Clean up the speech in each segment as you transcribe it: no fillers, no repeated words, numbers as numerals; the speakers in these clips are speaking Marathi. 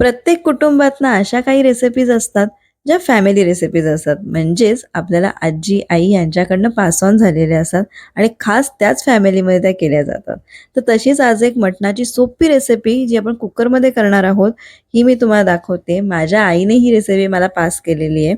प्रत्येक कुटुंबात ना अशा काही रेसिपीज असतात ज्या फॅमिली रेसिपीज असतात. म्हणजेच आपल्याला आजी आई यांच्याकडनं पास ऑन झालेल्या असतात आणि खास त्याच फॅमिलीमध्ये त्या केल्या जातात. तर तशीच आज एक मटणाची सोपी रेसिपी जी आपण कुकरमध्ये करणार आहोत, ही मी तुम्हाला दाखवते. माझ्या आईने ही रेसिपी मला पास केलेली आहे.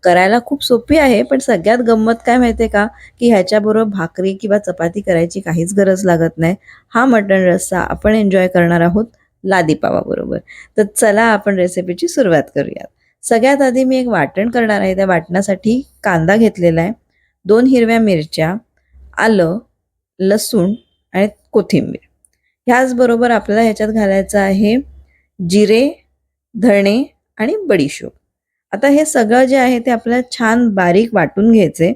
करायला खूप सोपी आहे, पण सगळ्यात गंमत काय माहिती आहे का, की ह्याच्याबरोबर भाकरी किंवा चपाती करायची काहीच गरज लागत नाही. हा मटण रस्सा आपण एन्जॉय करणार आहोत लादी पावाबरोबर. तर चला आपण रेसिपीची सुरुवात करूयात. सगळ्यात आधी मी एक वाटण करणार आहे. त्या वाटणासाठी कांदा घेतलेला आहे, 2 हिरव्या मिरच्या, आलं, लसूण आणि कोथिंबीर. ह्याचबरोबर आपल्याला ह्याच्यात घालायचं आहे जिरे, धणे आणि बडीशोप. आता हे सगळं जे आहे ते आपल्याला छान बारीक वाटून घ्यायचे.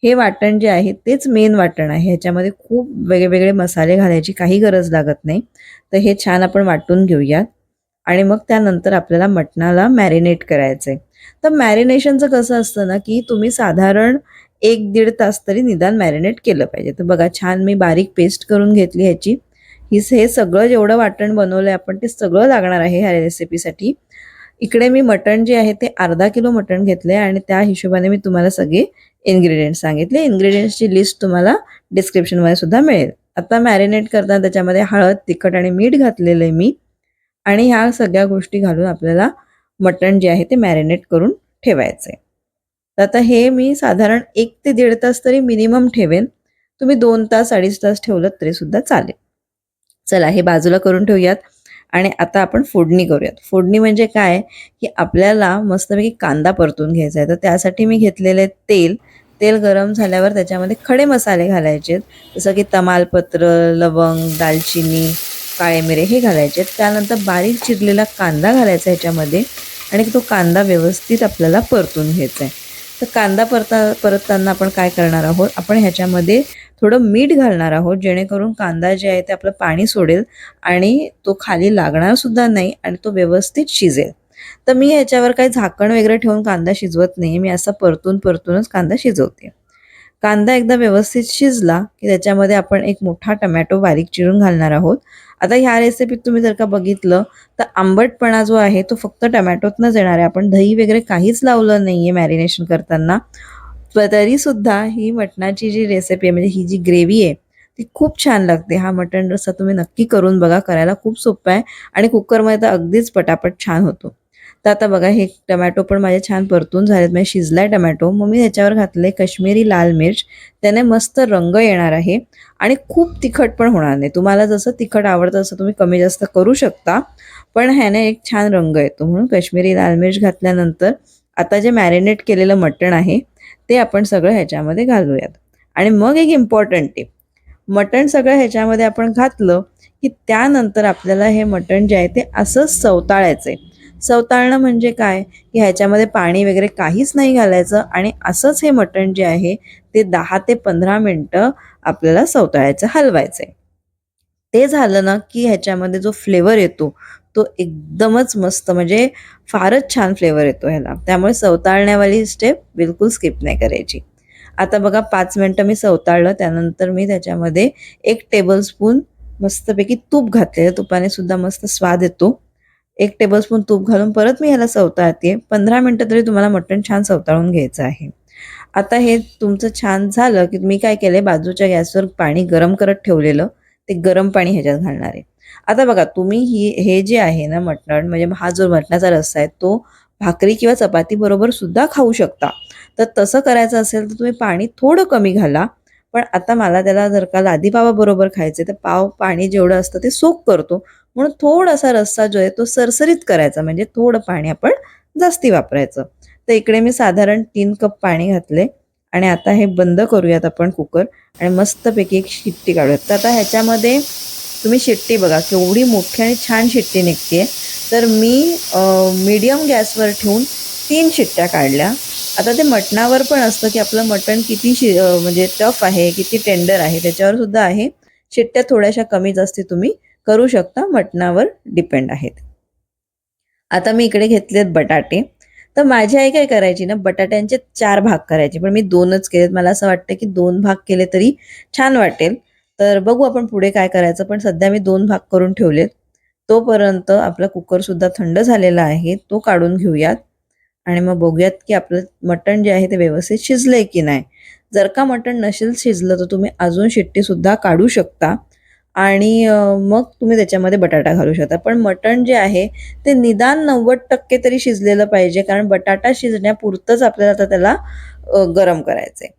हे वाटण जे आहे तेच मेन वाटण आहे. ह्याच्यामध्ये खूप वेगवेगळे मसाले घालायची काही गरज लागत नाही. तर हे छान आपण वाटून घेऊयात. आणि मग त्यानंतर आपल्याला मटणाला मॅरिनेट करायचं आहे. तर मॅरिनेशनचं कसं असतं ना, की तुम्ही साधारण 1-1.5 तास तरी निदान मॅरिनेट केलं पाहिजे. तर बघा छान मी बारीक पेस्ट करून घेतली ह्याची. हे सगळं जेवढं वाटण बनवलं आहे आपण ते सगळं लागणार आहे ह्या रेसिपीसाठी. इकडे मी मटण जे आहे ते अर्धा किलो मटण घेतलं आहे आणि त्या हिशोबाने मी तुम्हाला सगळे इन्ग्रेडियंट्स सांगितले. इन्ग्रेडियंट्सची लिस्ट तुम्हाला डिस्क्रिप्शनमध्ये सुद्धा मिळेल. आता मॅरिनेट करताना त्याच्यामध्ये हळद, तिखट आणि मीठ घातलेलं आहे मी. आणि ह्या सगळ्या गोष्टी घालून आपल्याला मटण जे आहे ते मॅरिनेट करून ठेवायचं आहे. तर आता हे मी साधारण 1 ते 1.5 तास तरी मिनिमम ठेवेन. तुम्ही 2 तास, 2.5 तास ठेवलं तरीसुद्धा चालेल. चला हे बाजूला करून ठेवूयात आणि आता आपण फोडणी करूयात. फोडणी म्हणजे काय, की आपल्याला मस्तपैकी कांदा परतून घ्यायचा आहे. तर त्यासाठी मी घेतलेले तेल. तेल गरम झाल्यावर त्याच्यामध्ये खडे मसाले घालायचे आहेत. जसं की तमालपत्र, लवंग, दालचिनी, काळे मिरे हे घालायचे आहेत. त्यानंतर बारीक चिरलेला कांदा घालायचा ह्याच्यामध्ये आणि तो कांदा व्यवस्थित आपल्याला परतून घ्यायचा आहे. तर कांदा परतताना आपण काय करणार आहोत, आपण ह्याच्यामध्ये थोडं मीठ घालणार आहोत, जेणेकरून कांदा जे आहे ते आपलं पाणी सोडेल आणि तो खाली लागणार सुद्धा नाही आणि तो व्यवस्थित शिजेल. तर मी ह्याच्यावर काही झाकण वगैरे ठेवून कांदा शिजवत नाही. मी असा परतूनच कांदा शिजवते. कांदा एकदा व्यवस्थित शिजला की त्याच्यामध्ये आपण एक मोठा टोमॅटो बारीक चिरून घालणार आहोत. आता ह्या रेसिपीत तुम्ही जर का बघितलं तर आंबटपणा जो आहे तो फक्त टोमॅटोतनंच येणार आहे. आपण दही वगैरे काहीच लावलं नाहीये मॅरिनेशन करताना. तरीसुद्धा ही मटणाची जी रेसिपी आहे म्हणजे ही जी ग्रेव्ही आहे ती खूप छान लागते. हा मटण रस्सा तुम्ही नक्की करून बघा. करायला खूप सोपा आहे आणि कुकरमध्ये तर अगदीच पटापट छान होतो. तर आता बघा हे टोमॅटो पण माझे छान परतून झालेत, म्हणजे शिजलाय टोमॅटो. मग मी ह्याच्यावर घातले काश्मीरी लाल मिर्च. त्याने मस्त रंग येणार आहे आणि खूप तिखट पण होणार नाही. तुम्हाला जसं तिखट आवडतं तसं तुम्ही कमी जास्त करू शकता, पण ह्याने एक छान रंग येतो. म्हणून काश्मीरी लाल मिर्च घातल्यानंतर आता जे मॅरिनेट केलेलं मटण आहे ते आपण सगळं ह्याच्यामध्ये घालूयात. आणि मग एक इम्पॉर्टंट टिप, मटण सगळं ह्याच्यामध्ये आपण घातलं की त्यानंतर आपल्याला हे मटण जे आहे ते असंच सवताळायचं आहे. सवताळणं म्हणजे काय, की ह्याच्यामध्ये पाणी वगैरे काहीच नाही घालायचं आणि असंच हे मटण जे आहे ते 10 ते 15 मिनिटं आपल्याला सवताळायचं, हलवायचं आहे. ते झालं ना की ह्याच्यामध्ये जो फ्लेवर येतो तो एकदमच मस्त, म्हणजे फारच छान फ्लेवर येतो ह्याला. त्यामुळे सवताळण्यावाली स्टेप बिलकुल स्किप नाही करायची. आता बघा 5 मिनिटं मी सवताळलं. त्यानंतर मी त्याच्यामध्ये 1 टेबलस्पून मस्तपैकी तूप घातलेलं. तुपाने सुद्धा मस्त स्वाद येतो. 1 टेबलस्पून तूप घालून परत मी ह्याला सवताळते. 15 मिनिटं तरी तुम्हाला मटण छान सवताळून घ्यायचं आहे. आता हे तुमचं छान झालं की मी काय केलंय, बाजूच्या गॅसवर पाणी गरम करत ठेवलेलं, ते गरम पाणी ह्याच्यात घालणार आहे. आता बघा तुम्ही हे जे आहे ना मटण, म्हणजे हा जो मटणाचा रस्सा आहे तो भाकरी किंवा चपाती बरोबर सुद्धा खाऊ शकता. तर तसं करायचं असेल तर तुम्ही पाणी थोडं कमी घाला. पण आता मला त्याला जर का लादी पावाबरोबर खायचं तर पाव पाणी जेवढं असतं ते सोक करतो. म्हणून थोडासा रस्सा जो आहे तो सरसरीत करायचा, म्हणजे थोडं पाणी आपण जास्ती वापरायचं. तर इकडे मी साधारण 3 कप पाणी घातले आणि आता हे बंद करूयात आपण कुकर आणि मस्तपैकी एक शिट्टी काढूयात. तर आता ह्याच्यामध्ये तुम्ही शिट्टी बघा केवढी मोठी आणि छान शिट्टी निघते. तर मी मीडियम गॅसवर ठेवून 3 शिट्ट्या काढल्या. आता ते मटणावर पण असतं की आपलं मटण किती म्हणजे टफ आहे, किती टेंडर आहे त्याच्यावर सुद्धा आहे. शिट्ट्या थोड्याशा कमी जास्ती तुम्ही करू शकता, मटणावर डिपेंड आहेत. आता मी इकडे घेतलेत बटाटे. तर माझी आई काय करायची ना, बटाट्यांचे 4 भाग करायची. पण मी 2च केलेत. मला असं वाटतं की 2 भाग केले तरी छान वाटेल. तर बघू आपण पुढे काय करायचं. पण सध्या मी 2 भाग करून ठेवलेत. तोपर्यंत आपला कुकरसुद्धा थंड झालेला आहे, तो काढून घेऊयात आणि मग बघूयात की आपलं मटण जे आहे ते व्यवस्थित शिजलंय की नाही. जर का मटण नसेल शिजलं तर तुम्ही अजून शिट्टीसुद्धा काढू शकता आणि मग तुम्ही त्याच्यामध्ये बटाटा घालू शकता. पण मटण जे आहे ते निदान 90% तरी शिजलेलं पाहिजे, कारण बटाटा शिजण्यापुरतंच आपल्याला आता त्याला गरम करायचं आहे.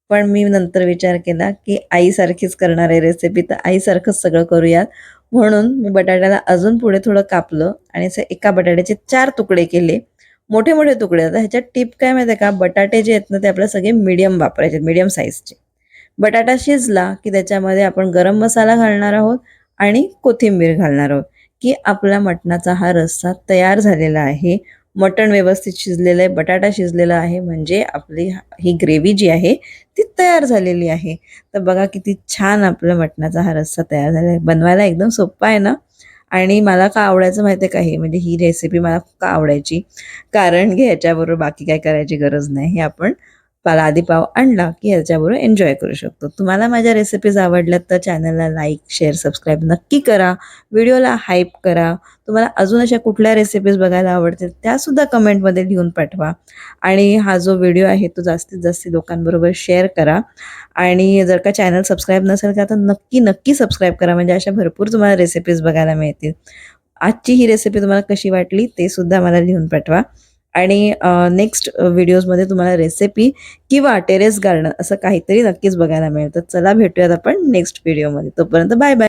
पण मी नंतर विचार केला, की आईसारखीच करणार आहे रेसिपी, तर आईसारखंच सगळं करूयात. म्हणून मी बटाट्याला अजून पुढे थोडं कापलं आणि असे एका बटाट्याचे 4 तुकडे केले. मोठे-मोठे तुकडे. आता ह्याच्यात टिप काय माहिती आहे का? बटाटे जे आहेत ना, ते आपल्याला सगळे मीडियम वापरायचे, मीडियम साईजचे. बटाटा शिजला, की त्याच्यामध्ये आपण गरम मसाला घालणार आहोत आणि कोथिंबीर घालणार आहोत, की आपला मटणाचा हा रस्सा तयार झालेला आहे. मटण व्यवस्थित शिजलेलं आहे, बटाटा शिजलेला आहे, म्हणजे आपली ही ग्रेव्ही जी आहे ती तयार झालेली आहे. तर बघा किती छान आपला मटणाचा हा रस्सा तयार झाला आहे. बनवायला एकदम सोप्पा आहे ना. आणि मला का आवडायचं माहिती आहे का हे, म्हणजे ही रेसिपी मला का आवडायची? कारण की ह्याच्याबरोबर बाकी काही करायची गरज नाही. हे आपण लादी पाव आणला की ह्याच्याबरोबर एन्जॉय करू शकतो. तुम्हाला माझ्या रेसिपीज आवडल्यात तर चॅनलला लाईक, शेअर, सबस्क्राईब नक्की करा. व्हिडिओला हाईप करा. तुम्हाला अजून अशा कुठल्या रेसिपीज बघायला आवडतील त्यासुद्धा कमेंटमध्ये लिहून पाठवा. आणि हा जो व्हिडिओ आहे तो जास्तीत जास्त लोकांबरोबर शेअर करा. आणि जर का चॅनल सबस्क्राईब नसेल का तर नक्की सबस्क्राईब करा, म्हणजे अशा भरपूर तुम्हाला रेसिपीज बघायला मिळतील. आजची ही रेसिपी तुम्हाला कशी वाटली ते सुद्धा मला लिहून पाठवा. आणि नेक्स्ट व्हिडिओजमध्ये तुम्हाला रेसिपी किंवा टेरेस गार्डन असं काहीतरी नक्कीच बघायला मिळेल. तर चला भेटूयात आपण नेक्स्ट व्हिडिओमध्ये. तोपर्यंत बाय बाय.